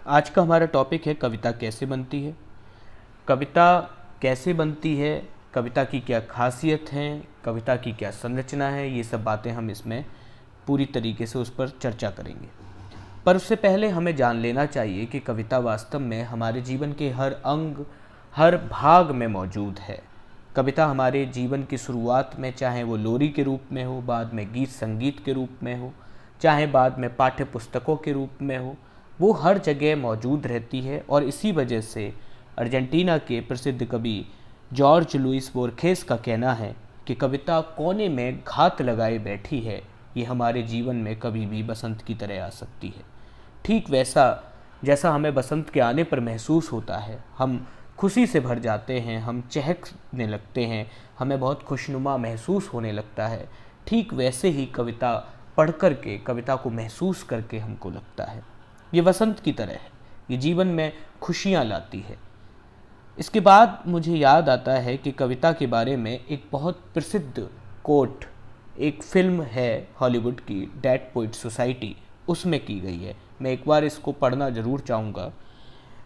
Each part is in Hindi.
आज का हमारा टॉपिक है कविता कैसे बनती है। कविता कैसे बनती है, कविता की क्या खासियत है, कविता की क्या संरचना है, ये सब बातें हम इसमें पूरी तरीके से उस पर चर्चा करेंगे। पर उससे पहले हमें जान लेना चाहिए कि कविता वास्तव में हमारे जीवन के हर अंग, हर भाग में मौजूद है। कविता हमारे जीवन की शुरुआत में, चाहे वो लोरी के रूप में हो, बाद में गीत संगीत के रूप में हो, चाहे बाद में पाठ्य पुस्तकों के रूप में हो, वो हर जगह मौजूद रहती है। और इसी वजह से अर्जेंटीना के प्रसिद्ध कवि जॉर्ज लुइस बोर्खेस का कहना है कि कविता कोने में घात लगाए बैठी है, ये हमारे जीवन में कभी भी बसंत की तरह आ सकती है। ठीक वैसा जैसा हमें बसंत के आने पर महसूस होता है, हम खुशी से भर जाते हैं, हम चहकने लगते हैं, हमें बहुत खुशनुमा महसूस होने लगता है, ठीक वैसे ही कविता पढ़ कर के, कविता को महसूस करके हमको लगता है ये वसंत की तरह है, ये जीवन में खुशियाँ लाती है। इसके बाद मुझे याद आता है कि कविता के बारे में एक बहुत प्रसिद्ध कोट एक फिल्म है हॉलीवुड की, डेड पोइट सोसाइटी, उसमें की गई है। मैं एक बार इसको पढ़ना ज़रूर चाहूँगा।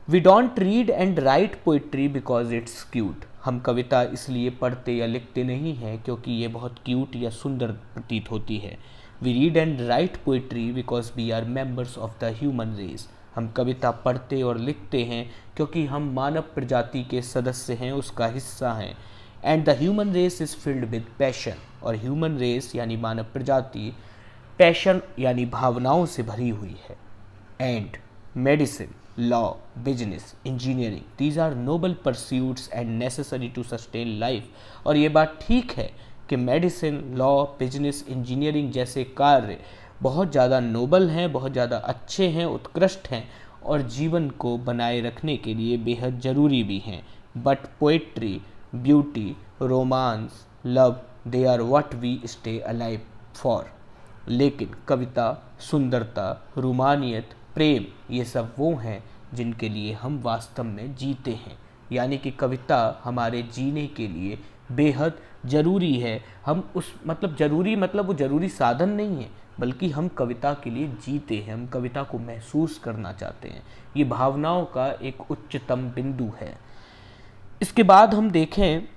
We don't read and write poetry because it's cute. हम कविता इसलिए पढ़ते या लिखते नहीं हैं क्योंकि ये बहुत क्यूट या सुंदर प्रतीत होती है। We read and write poetry because we are members of the human race. हम कविता पढ़ते और लिखते हैं क्योंकि हम मानव प्रजाति के सदस्य हैं, उसका हिस्सा हैं। And the human race is filled with passion. और ह्यूमन रेस यानी मानव प्रजाति पैशन यानी भावनाओं से भरी हुई है। And medicine, law, business, engineering, these are noble pursuits and necessary to sustain life. और ये बात ठीक है कि मेडिसिन, लॉ, बिजनेस, इंजीनियरिंग जैसे कार्य बहुत ज़्यादा नोबल हैं, बहुत ज़्यादा अच्छे हैं, उत्कृष्ट हैं और जीवन को बनाए रखने के लिए बेहद ज़रूरी भी हैं। But poetry, beauty, romance, love, they are what we stay alive for. लेकिन कविता, सुंदरता, रूमानियत, प्रेम, ये सब वो हैं जिनके लिए हम वास्तव में जीते हैं। यानी कि कविता हमारे जीने के लिए बेहद ज़रूरी है। हम उस ज़रूरी वो ज़रूरी साधन नहीं है, बल्कि हम कविता के लिए जीते हैं, हम कविता को महसूस करना चाहते हैं। ये भावनाओं का एक उच्चतम बिंदु है। इसके बाद हम देखें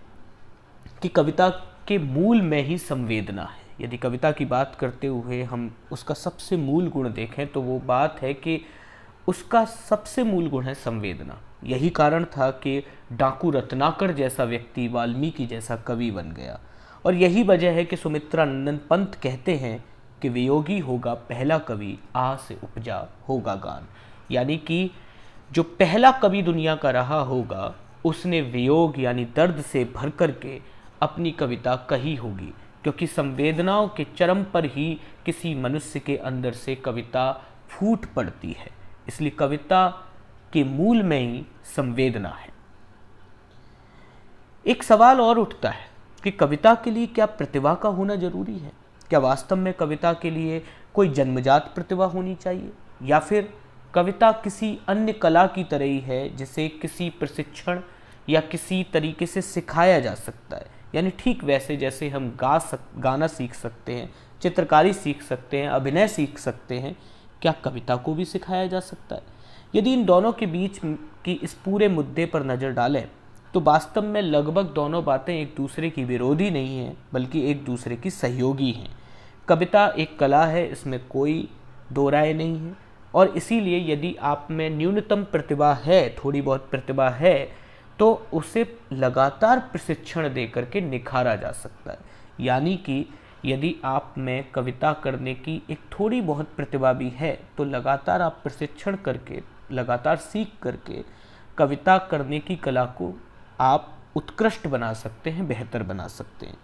कि कविता के मूल में ही संवेदना है। यदि कविता की बात करते हुए हम उसका सबसे मूल गुण देखें तो वो बात है कि उसका सबसे मूल गुण है संवेदना। यही कारण था कि डाकू रत्नाकर जैसा व्यक्ति वाल्मीकि जैसा कवि बन गया। और यही वजह है कि सुमित्रा नंदन पंत कहते हैं कि वियोगी होगा पहला कवि, आ से उपजा होगा गान। यानी कि जो पहला कवि दुनिया का रहा होगा, उसने वियोग यानी दर्द से भर कर के अपनी कविता कही होगी, क्योंकि संवेदनाओं के चरम पर ही किसी मनुष्य के अंदर से कविता फूट पड़ती है। इसलिए कविता के मूल में ही संवेदना है। एक सवाल और उठता है कि कविता के लिए क्या प्रतिभा का होना जरूरी है? क्या वास्तव में कविता के लिए कोई जन्मजात प्रतिभा होनी चाहिए, या फिर कविता किसी अन्य कला की तरह ही है जिसे किसी प्रशिक्षण या किसी तरीके से सिखाया जा सकता है? यानी ठीक वैसे जैसे हम गाना सीख सकते हैं, चित्रकारी सीख सकते हैं, अभिनय सीख सकते हैं, क्या कविता को भी सिखाया जा सकता है? यदि इन दोनों के बीच की इस पूरे मुद्दे पर नज़र डालें तो वास्तव में लगभग दोनों बातें एक दूसरे की विरोधी नहीं हैं, बल्कि एक दूसरे की सहयोगी हैं। कविता एक कला है, इसमें कोई दो राय नहीं है। और इसीलिए यदि आप में न्यूनतम प्रतिभा है, थोड़ी बहुत प्रतिभा है, तो उसे लगातार प्रशिक्षण दे करके निखारा जा सकता है। यानी कि यदि आप में कविता करने की एक थोड़ी बहुत प्रतिभा भी है तो लगातार आप प्रशिक्षण करके, लगातार सीख करके कविता करने की कला को आप उत्कृष्ट बना सकते हैं, बेहतर बना सकते हैं।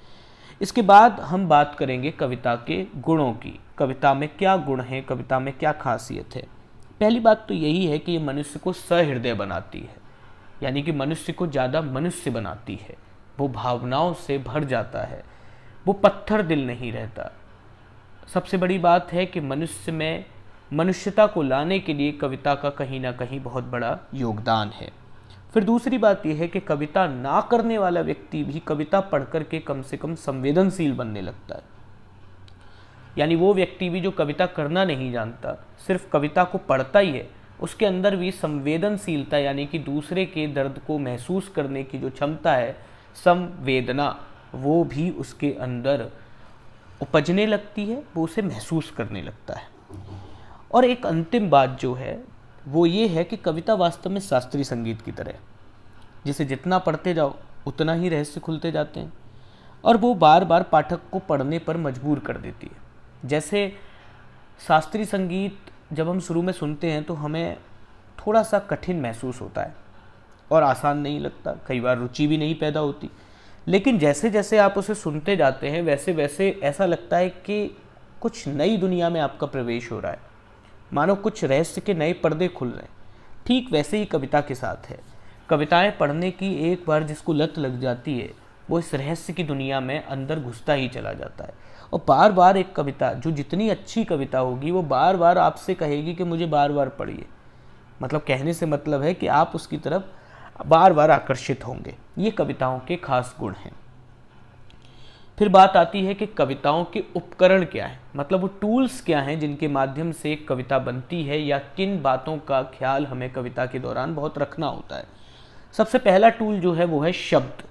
इसके बाद हम बात करेंगे कविता के गुणों की। कविता में क्या गुण हैं, कविता में क्या खासियत है? पहली बात तो यही है कि ये मनुष्य को सहृदय बनाती है, यानी कि मनुष्य को ज़्यादा मनुष्य बनाती है। वो भावनाओं से भर जाता है, वो पत्थर दिल नहीं रहता। सबसे बड़ी बात है कि मनुष्य में मनुष्यता को लाने के लिए कविता का कहीं ना कहीं बहुत बड़ा योगदान है। फिर दूसरी बात यह है कि कविता ना करने वाला व्यक्ति भी कविता पढ़ कर के कम से कम संवेदनशील बनने लगता है। यानी वो व्यक्ति भी जो कविता करना नहीं जानता, सिर्फ कविता को पढ़ता ही है, उसके अंदर भी संवेदनशीलता यानी कि दूसरे के दर्द को महसूस करने की जो क्षमता है, संवेदना, वो भी उसके अंदर उपजने लगती है, वो उसे महसूस करने लगता है। और एक अंतिम बात जो है वो ये है कि कविता वास्तव में शास्त्रीय संगीत की तरह है, जिसे जितना पढ़ते जाओ उतना ही रहस्य खुलते जाते हैं और वो बार बार पाठक को पढ़ने पर मजबूर कर देती है। जैसे शास्त्रीय संगीत जब हम शुरू में सुनते हैं तो हमें थोड़ा सा कठिन महसूस होता है और आसान नहीं लगता, कई बार रुचि भी नहीं पैदा होती, लेकिन जैसे जैसे आप उसे सुनते जाते हैं वैसे वैसे ऐसा लगता है कि कुछ नई दुनिया में आपका प्रवेश हो रहा है, मानो कुछ रहस्य के नए पर्दे खुल रहे हैं। ठीक वैसे ही कविता के साथ है। कविताएं पढ़ने की एक बार जिसको लत लग जाती है वो इस रहस्य की दुनिया में अंदर घुसता ही चला जाता है और बार बार एक कविता, जो जितनी अच्छी कविता होगी वो बार बार आपसे कहेगी कि मुझे बार बार पढ़िए। मतलब कहने से मतलब है कि आप उसकी तरफ बार बार आकर्षित होंगे। ये कविताओं के खास गुण हैं। फिर बात आती है कि कविताओं के उपकरण क्या हैं, मतलब वो टूल्स क्या हैं जिनके माध्यम से एक कविता बनती है या किन बातों का ख्याल हमें कविता के दौरान बहुत रखना होता है। सबसे पहला टूल जो है वो है शब्द,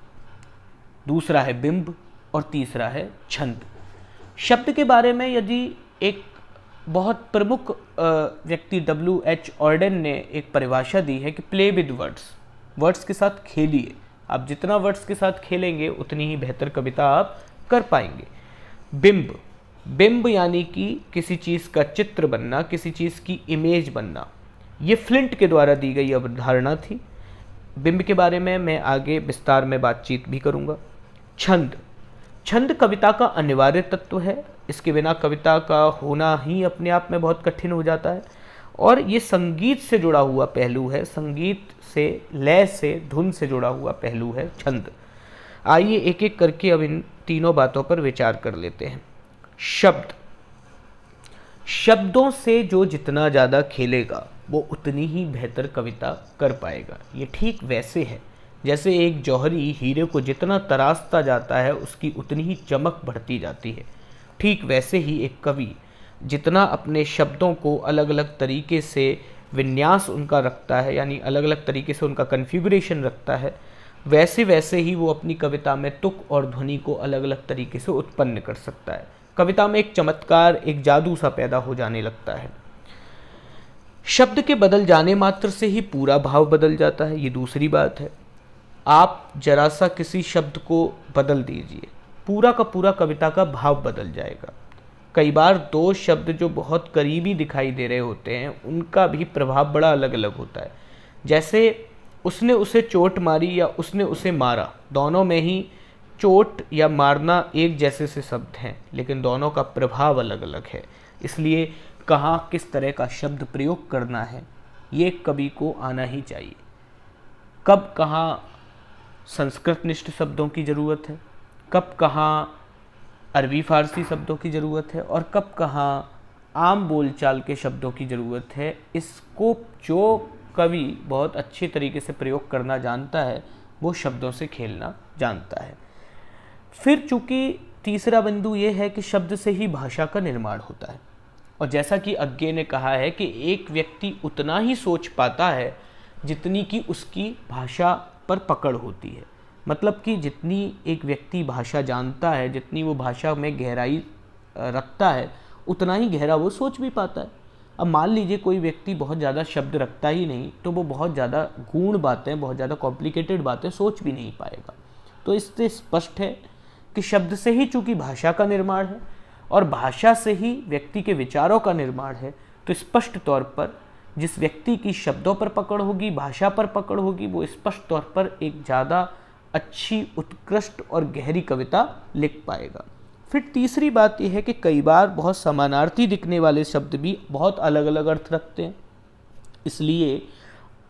दूसरा है बिंब और तीसरा है छंद। शब्द के बारे में यदि एक बहुत प्रमुख व्यक्ति W.H. ऑर्डेन ने एक परिभाषा दी है कि प्ले विद वर्ड्स, वर्ड्स के साथ खेलिए। आप जितना वर्ड्स के साथ खेलेंगे उतनी ही बेहतर कविता आप कर पाएंगे। बिंब, बिंब यानी कि किसी चीज़ का चित्र बनना, किसी चीज़ की इमेज बनना, ये फ्लिंट के द्वारा दी गई अवधारणा थी। बिंब के बारे में मैं आगे विस्तार में बातचीत भी करूंगा। छंद, छंद कविता का अनिवार्य तत्व है, इसके बिना कविता का होना ही अपने आप में बहुत कठिन हो जाता है और ये संगीत से जुड़ा हुआ पहलू है, संगीत से, लय से, धुन से जुड़ा हुआ पहलू है छंद। आइए एक एक करके अब इन तीनों बातों पर विचार कर लेते हैं। शब्द, शब्दों से जो जितना ज़्यादा खेलेगा वो उतनी ही बेहतर कविता कर पाएगा। ये ठीक वैसे है जैसे एक जौहरी हीरे को जितना तराशता जाता है उसकी उतनी ही चमक बढ़ती जाती है। ठीक वैसे ही एक कवि जितना अपने शब्दों को अलग अलग तरीके से विन्यास उनका रखता है, यानी अलग अलग तरीके से उनका कन्फिगुरेशन रखता है, वैसे वैसे ही वो अपनी कविता में तुक और ध्वनि को अलग अलग तरीके से उत्पन्न कर सकता है। कविता में एक चमत्कार, एक जादू सा पैदा हो जाने लगता है। शब्द के बदल जाने मात्र से ही पूरा भाव बदल जाता है, ये दूसरी बात है। आप जरा सा किसी शब्द को बदल दीजिए, पूरा का पूरा कविता का भाव बदल जाएगा। कई बार दो शब्द जो बहुत करीबी दिखाई दे रहे होते हैं उनका भी प्रभाव बड़ा अलग अलग होता है। जैसे उसने उसे चोट मारी या उसने उसे मारा, दोनों में ही चोट या मारना एक जैसे से शब्द हैं लेकिन दोनों का प्रभाव अलग अलग है। इसलिए कहाँ किस तरह का शब्द प्रयोग करना है ये कवि को आना ही चाहिए। कब कहाँ संस्कृत निष्ठ शब्दों की ज़रूरत है, कब कहाँ अरबी फारसी शब्दों की ज़रूरत है और कब कहाँ आम बोलचाल के शब्दों की ज़रूरत है, इसको जो कवि बहुत अच्छे तरीके से प्रयोग करना जानता है वो शब्दों से खेलना जानता है। फिर चूँकि तीसरा बिंदु ये है कि शब्द से ही भाषा का निर्माण होता है और जैसा कि अज्ञे ने कहा है कि एक व्यक्ति उतना ही सोच पाता है जितनी कि उसकी भाषा पर पकड़ होती है। मतलब कि जितनी एक व्यक्ति भाषा जानता है, जितनी वो भाषा में गहराई रखता है, उतना ही गहरा वो सोच भी पाता है। अब मान लीजिए कोई व्यक्ति बहुत ज़्यादा शब्द रखता ही नहीं तो वो बहुत ज़्यादा गूढ़ बातें, बहुत ज़्यादा कॉम्प्लिकेटेड बातें सोच भी नहीं पाएगा। तो इससे स्पष्ट है कि शब्द से ही चूँकि भाषा का निर्माण है और भाषा से ही व्यक्ति के विचारों का निर्माण है, तो स्पष्ट तौर पर जिस व्यक्ति की शब्दों पर पकड़ होगी, भाषा पर पकड़ होगी, वो स्पष्ट तौर पर एक ज़्यादा अच्छी, उत्कृष्ट और गहरी कविता लिख पाएगा। फिर तीसरी बात यह है कि कई बार बहुत समानार्थी दिखने वाले शब्द भी बहुत अलग अलग अर्थ रखते हैं, इसलिए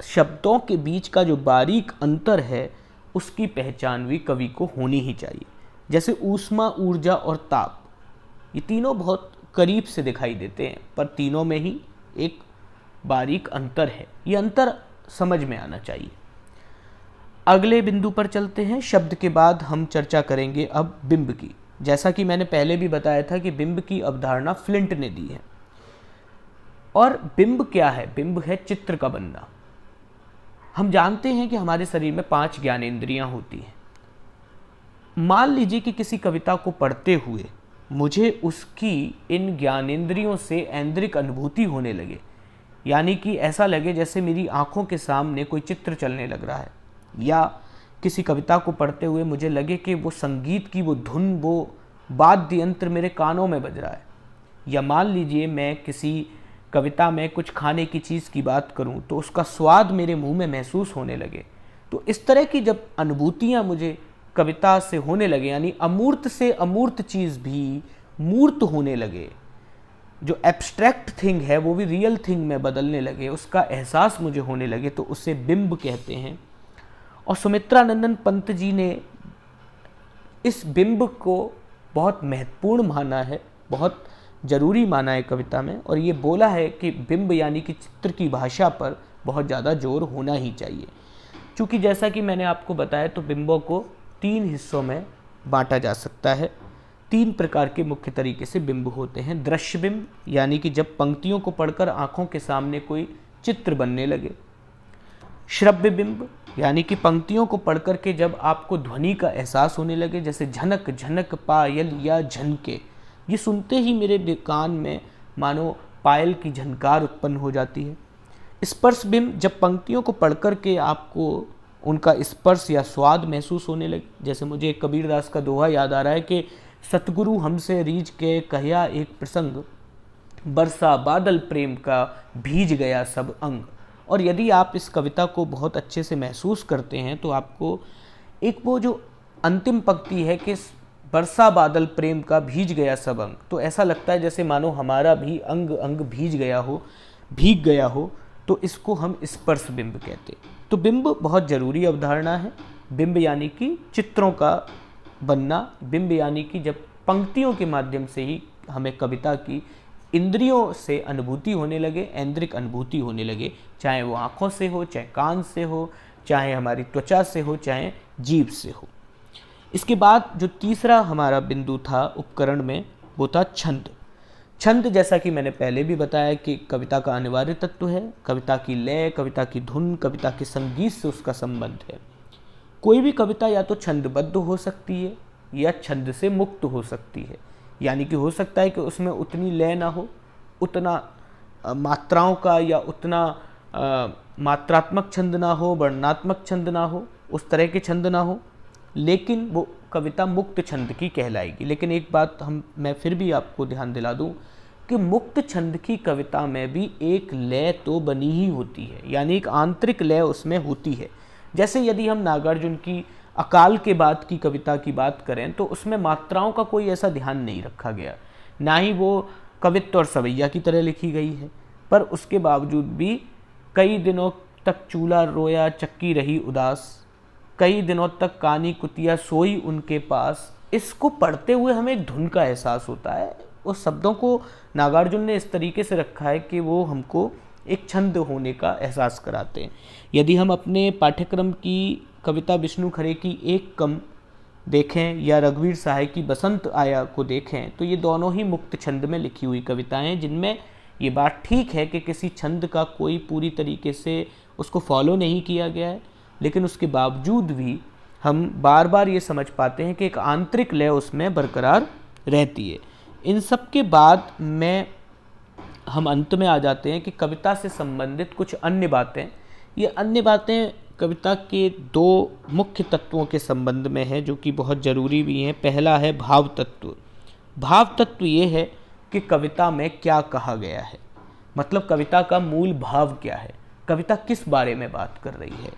शब्दों के बीच का जो बारीक अंतर है उसकी पहचान भी कवि को होनी ही चाहिए। जैसे ऊष्मा, ऊर्जा और ताप, ये तीनों बहुत करीब से दिखाई देते हैं पर तीनों में ही एक बारीक अंतर है, ये अंतर समझ में आना चाहिए। अगले बिंदु पर चलते हैं। शब्द के बाद हम चर्चा करेंगे अब बिंब की। जैसा कि मैंने पहले भी बताया था कि बिंब की अवधारणा फ्लिंट ने दी है और बिंब क्या है? बिंब है चित्र का बनना। हम जानते हैं कि हमारे शरीर में 5 ज्ञानेंद्रियां होती हैं। मान लीजिए कि किसी कविता को पढ़ते हुए मुझे उसकी इन ज्ञानेंद्रियों से ऐन्द्रिक अनुभूति होने लगे, यानी कि ऐसा लगे जैसे मेरी आंखों के सामने कोई चित्र चलने लग रहा है, या किसी कविता को पढ़ते हुए मुझे लगे कि वो संगीत की वो धुन, वो वाद्य यंत्र मेरे कानों में बज रहा है, या मान लीजिए मैं किसी कविता में कुछ खाने की चीज़ की बात करूं तो उसका स्वाद मेरे मुंह में महसूस होने लगे। तो इस तरह की जब अनुभूतियां मुझे कविता से होने लगे, यानी अमूर्त से अमूर्त चीज़ भी मूर्त होने लगे, जो एब्स्ट्रैक्ट थिंग है वो भी रियल थिंग में बदलने लगे, उसका एहसास मुझे होने लगे, तो उसे बिंब कहते हैं। और सुमित्रानंदन पंत जी ने इस बिंब को बहुत महत्वपूर्ण माना है, बहुत जरूरी माना है कविता में, और ये बोला है कि बिंब यानी कि चित्र की भाषा पर बहुत ज़्यादा जोर होना ही चाहिए। क्योंकि जैसा कि मैंने आपको बताया तो बिंबों को 3 हिस्सों में बांटा जा सकता है। 3 प्रकार के मुख्य तरीके से बिंब होते हैं। दृश्य बिंब यानी कि जब पंक्तियों को पढ़कर आंखों के सामने कोई चित्र बनने लगे। श्रव्य बिंब यानी कि पंक्तियों को पढ़कर के जब आपको ध्वनि का एहसास होने लगे, जैसे झनक झनक पायल या झनके, ये सुनते ही मेरे कान में मानो पायल की झनकार उत्पन्न हो जाती है। स्पर्श बिंब जब पंक्तियों को पढ़कर के आपको उनका स्पर्श या स्वाद महसूस होने लगे, जैसे मुझे एक कबीरदास का दोहा याद आ रहा है कि सतगुरु हमसे रीझ के कहया एक प्रसंग, बरसा बादल प्रेम का भीज गया सब अंग। और यदि आप इस कविता को बहुत अच्छे से महसूस करते हैं तो आपको एक वो जो अंतिम पंक्ति है कि बरसा बादल प्रेम का भीज गया सब अंग, तो ऐसा लगता है जैसे मानो हमारा भी अंग अंग भीग गया हो, तो इसको हम स्पर्श बिंब कहते हैं। तो बिंब बहुत ज़रूरी अवधारणा है। बिंब यानी कि चित्रों का बनना, बिंब यानी कि जब पंक्तियों के माध्यम से ही हमें कविता की इंद्रियों से अनुभूति होने लगे, ऐन्द्रिक अनुभूति होने लगे, चाहे वो आँखों से हो, चाहे कान से हो, चाहे हमारी त्वचा से हो, चाहे जीभ से हो। इसके बाद जो तीसरा हमारा बिंदु था उपकरण में, वो था छंद। छंद जैसा कि मैंने पहले भी बताया कि कविता का अनिवार्य तत्व है। कविता की लय, कविता की धुन, कविता के संगीत से उसका संबंध है। कोई भी कविता या तो छंदबद्ध हो सकती है या छंद से मुक्त हो सकती है, यानी कि हो सकता है कि उसमें उतनी लय ना हो, उतना मात्राओं का या उतना मात्रात्मक छंद ना हो, वर्णनात्मक छंद ना हो, उस तरह के छंद ना हो, लेकिन वो कविता मुक्त छंद की कहलाएगी। लेकिन एक बात मैं फिर भी आपको ध्यान दिला दूं कि मुक्त छंद की कविता में भी एक लय तो बनी ही होती है, यानी एक आंतरिक लय उसमें होती है। जैसे यदि हम नागार्जुन की अकाल के बाद की कविता की बात करें तो उसमें मात्राओं का कोई ऐसा ध्यान नहीं रखा गया, ना ही वो कवित्व और सवैया की तरह लिखी गई है, पर उसके बावजूद भी कई दिनों तक चूल्हा रोया चक्की रही उदास, कई दिनों तक कानी कुतिया सोई उनके पास, इसको पढ़ते हुए हमें एक धुन का एहसास होता है। उस शब्दों को नागार्जुन ने इस तरीके से रखा है कि वो हमको एक छंद होने का एहसास कराते हैं। यदि हम अपने पाठ्यक्रम की कविता विष्णु खरे की एक कम देखें या रघुवीर सहाय की बसंत आया को देखें तो ये दोनों ही मुक्त छंद में लिखी हुई कविताएं, जिनमें ये बात ठीक है कि किसी छंद का कोई पूरी तरीके से उसको फॉलो नहीं किया गया है, लेकिन उसके बावजूद भी हम बार बार ये समझ पाते हैं कि एक आंतरिक लय उसमें बरकरार रहती है। इन सब के बाद हम अंत में आ जाते हैं कि कविता से संबंधित कुछ अन्य बातें। ये अन्य बातें कविता के 2 मुख्य तत्वों के संबंध में है जो कि बहुत ज़रूरी भी हैं। पहला है भाव तत्व। भाव तत्व ये है कि कविता में क्या कहा गया है, मतलब कविता का मूल भाव क्या है, कविता किस बारे में बात कर रही है।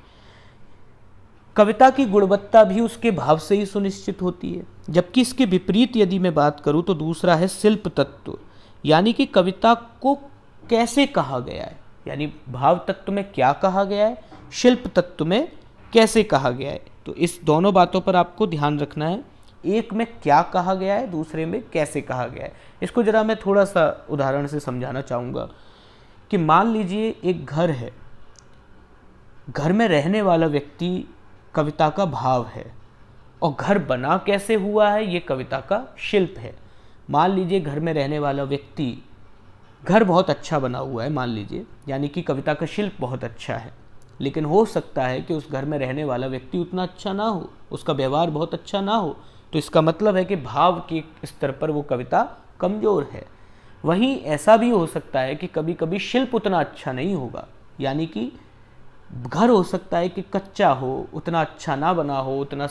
कविता की गुणवत्ता भी उसके भाव से ही सुनिश्चित होती है। जबकि इसके विपरीत यदि मैं बात करूं तो दूसरा है शिल्प तत्व, यानी कि कविता को कैसे कहा गया है, यानी भाव तत्व में क्या कहा गया है, शिल्प तत्व में कैसे कहा गया है। तो इस दोनों बातों पर आपको ध्यान रखना है, एक में क्या कहा गया है, दूसरे में कैसे कहा गया है। इसको जरा मैं थोड़ा सा उदाहरण से समझाना चाहूँगा कि मान लीजिए एक घर है, घर में रहने वाला व्यक्ति कविता का भाव है और घर बना कैसे हुआ है ये कविता का शिल्प है। मान लीजिए घर में रहने वाला व्यक्ति घर बहुत अच्छा बना हुआ है मान लीजिए, यानी कि कविता का शिल्प बहुत अच्छा है, लेकिन हो सकता है कि उस घर में रहने वाला व्यक्ति उतना अच्छा ना हो, उसका व्यवहार बहुत अच्छा ना हो, तो इसका मतलब है कि भाव के स्तर पर वो कविता कमज़ोर है। वहीं ऐसा भी हो सकता है कि कभी कभी शिल्प उतना अच्छा नहीं होगा, यानी कि घर हो सकता है कि कच्चा हो, उतना अच्छा ना बना हो, उतना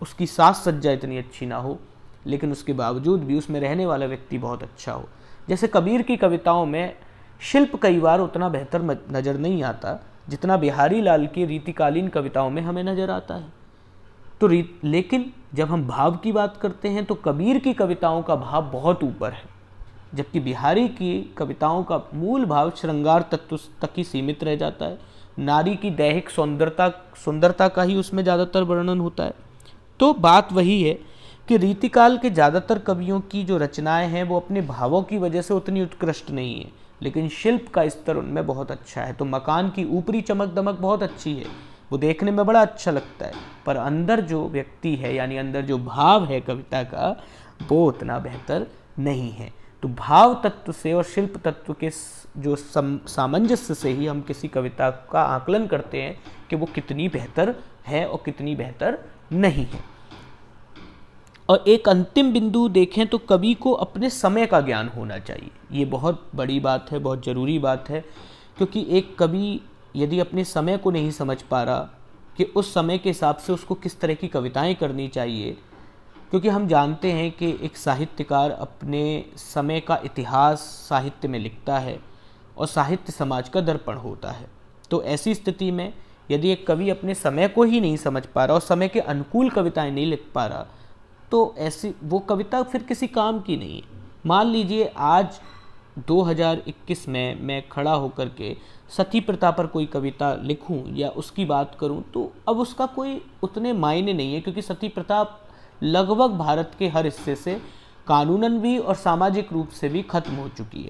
उसकी साज सज्जा इतनी अच्छी ना हो, लेकिन उसके बावजूद भी उसमें रहने वाला व्यक्ति बहुत अच्छा हो। जैसे कबीर की कविताओं में शिल्प कई बार उतना बेहतर नज़र नहीं आता जितना बिहारी लाल की रीतिकालीन कविताओं में हमें नज़र आता है। तो लेकिन जब हम भाव की बात करते हैं तो कबीर की कविताओं का भाव बहुत ऊपर है, जबकि बिहारी की कविताओं का मूल भाव श्रृंगार तत्व तक ही सीमित रह जाता है। नारी की दैहिक सुंदरता का ही उसमें ज़्यादातर वर्णन होता है। तो बात वही है कि रीतिकाल के ज़्यादातर कवियों की जो रचनाएं हैं वो अपने भावों की वजह से उतनी उत्कृष्ट नहीं है, लेकिन शिल्प का स्तर उनमें बहुत अच्छा है। तो मकान की ऊपरी चमक दमक बहुत अच्छी है, वो देखने में बड़ा अच्छा लगता है, पर अंदर जो व्यक्ति है यानी अंदर जो भाव है कविता का वो उतना बेहतर नहीं है। तो भाव तत्व से और शिल्प तत्व के जो सामंजस्य से ही हम किसी कविता का आकलन करते हैं कि वो कितनी बेहतर है और कितनी बेहतर नहीं है। और एक अंतिम बिंदु देखें तो कवि को अपने समय का ज्ञान होना चाहिए। ये बहुत बड़ी बात है, बहुत ज़रूरी बात है, क्योंकि एक कवि यदि अपने समय को नहीं समझ पा रहा कि उस समय के हिसाब से उसको किस तरह की कविताएं करनी चाहिए, क्योंकि हम जानते हैं कि एक साहित्यकार अपने समय का इतिहास साहित्य में लिखता है और साहित्य समाज का दर्पण होता है। तो ऐसी स्थिति में यदि एक कवि अपने समय को ही नहीं समझ पा रहा और समय के अनुकूल कविताएं नहीं लिख पा रहा, तो ऐसी वो कविता फिर किसी काम की नहीं है। मान लीजिए आज 2021 में मैं खड़ा होकर के सती प्रथा पर कोई कविता लिखूं या उसकी बात करूं, तो अब उसका कोई उतने मायने नहीं है, क्योंकि सती प्रथा लगभग भारत के हर हिस्से से कानूनन भी और सामाजिक रूप से भी खत्म हो चुकी है।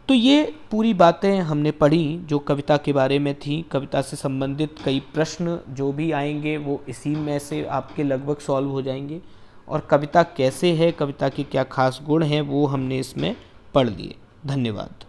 तो ये पूरी बातें हमने पढ़ी जो कविता के बारे में थी। कविता से संबंधित कई प्रश्न जो भी आएंगे वो इसी में से आपके लगभग सॉल्व हो जाएंगे, और कविता कैसे है, कविता के क्या खास गुण हैं, वो हमने इसमें पढ़ लिए। धन्यवाद।